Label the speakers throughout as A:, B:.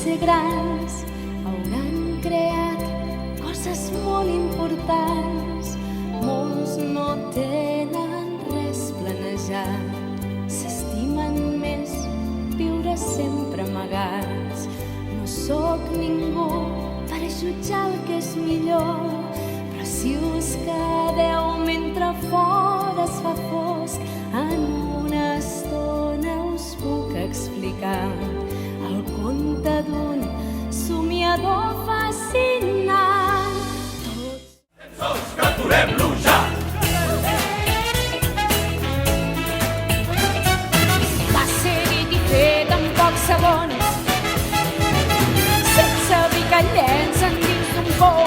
A: ser grans hauran creat coses molt importants. Molts no tenen res planejat, s'estimen més viure sempre amagats. No sóc ningú per jutjar el que és millor, però si us quedeu mentre fora es fa fosc, en una estona us puc explicar el conte d'un somiador fascinant.
B: Tots que aturem-lo ja!
A: Va ser dit i fet en pocs segons, sense bricallets endins d'un pou.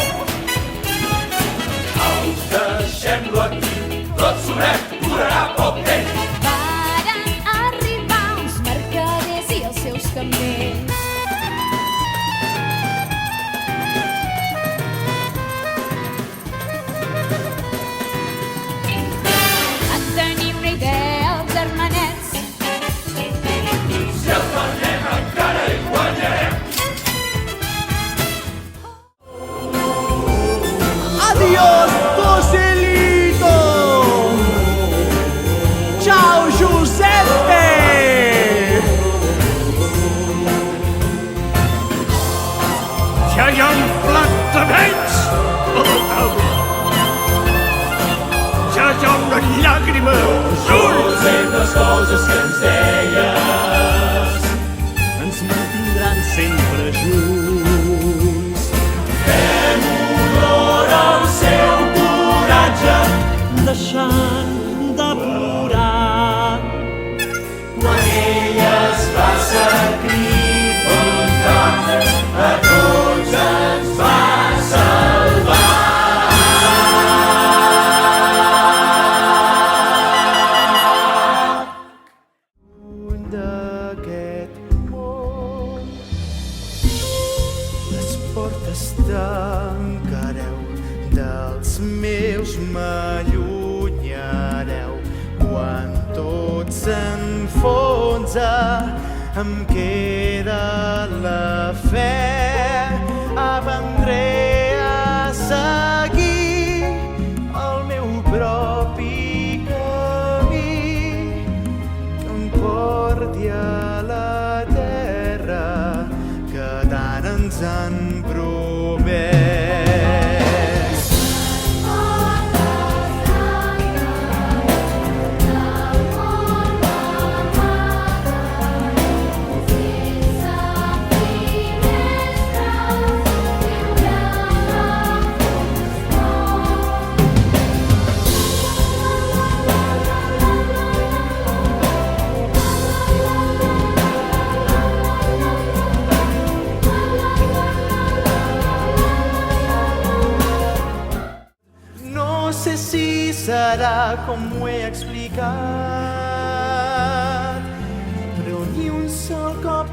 B: Au, deixem-lo aquí, tot sonet durarà poc temps.
A: Varen arribar uns mercaders i els seus camells. En tenir una idea, els germanets,
B: Si el manem encara hi guanyarem.
C: Adiós, Joselito! Ciao, Giuseppe!
B: Ja hi ha un plat de menys! Ja hi ha una llàgrima als ulls! Les coses que ens deies
C: Ens mantindran sempre junts.
B: fem honor al seu coratge.
C: Deixant de plorar.
B: Quan ell es va sacrificar, a tots ens va salvar.
C: Lluny d'aquest món, les portes tancareu, dels meus m'allunyareu. Quan tot s'enfonsa, em queda la fe. Aprendré a seguir el meu propi camí, que em porti a la terra que tant ens han promès. No sé si serà com ho he explicat, però ni un sol cop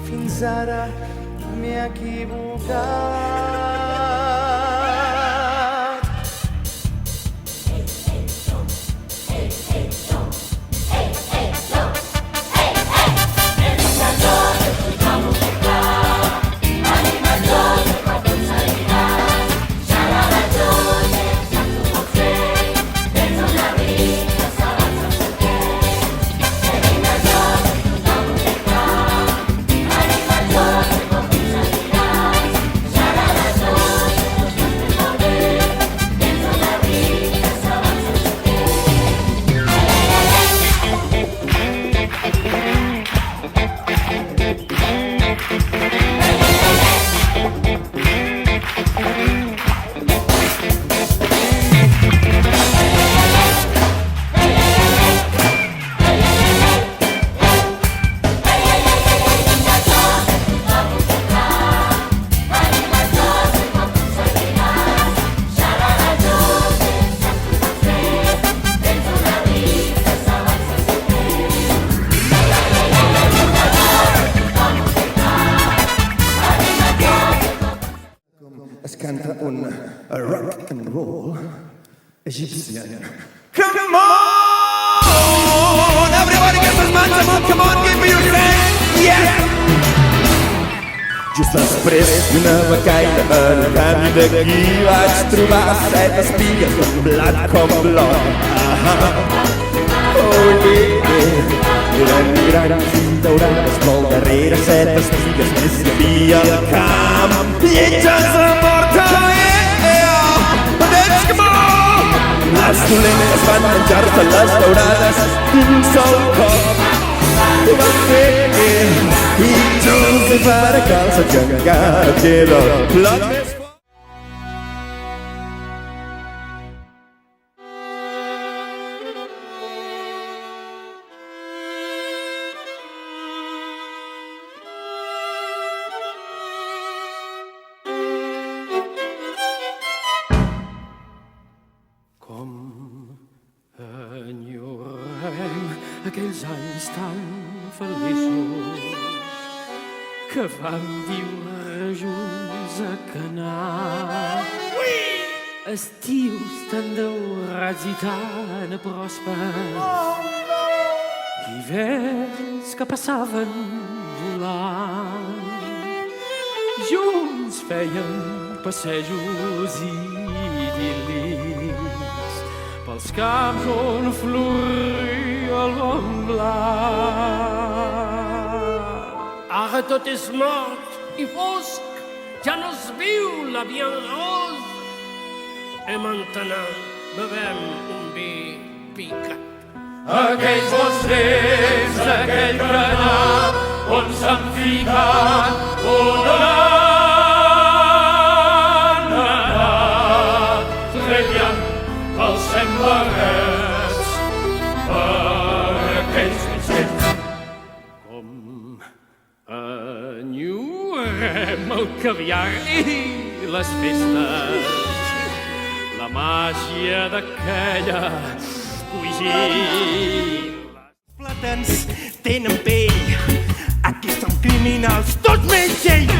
C: fins ara m'he equivocat. Es canta un rock and roll Egyptian. Come on! Everybody get those hands up! Come on, give me your hand! Yeah!
D: Just després d'una becaina en el camí d'aquí vaig trobar 7 espigues d'un blat com l'or. Oh yeah, eren grans i daurades, molt darrere 7 espigues més hi havia al camp. Lletges a mort, oh yeah, let's go! Els dolents van menjar-se les daurades d'un sol cop. Ho van fer i Josep ara calça que encara queda el plat més fort.
B: Enyorem aquells anys tan feliços que vam viure junts a Canà. Estius tan daurats i tan pròspers, hiverns que passaven volant. Junts fèiem passejos idíl·lics pels camps on floria el bon blanc. Ara tot és mort i fosc, ja no es viu la bienrós. I maintenant bevem un vi picat. Aquells bons temps, aquell berenar, on s'han ficat, on han anat, treballant els sembrats per aquells temps. Com enyorem el caviar i les festes, la màgia d'aquella poesia.
C: Plàtans tenen pell, aquí som criminals, tots menys ell.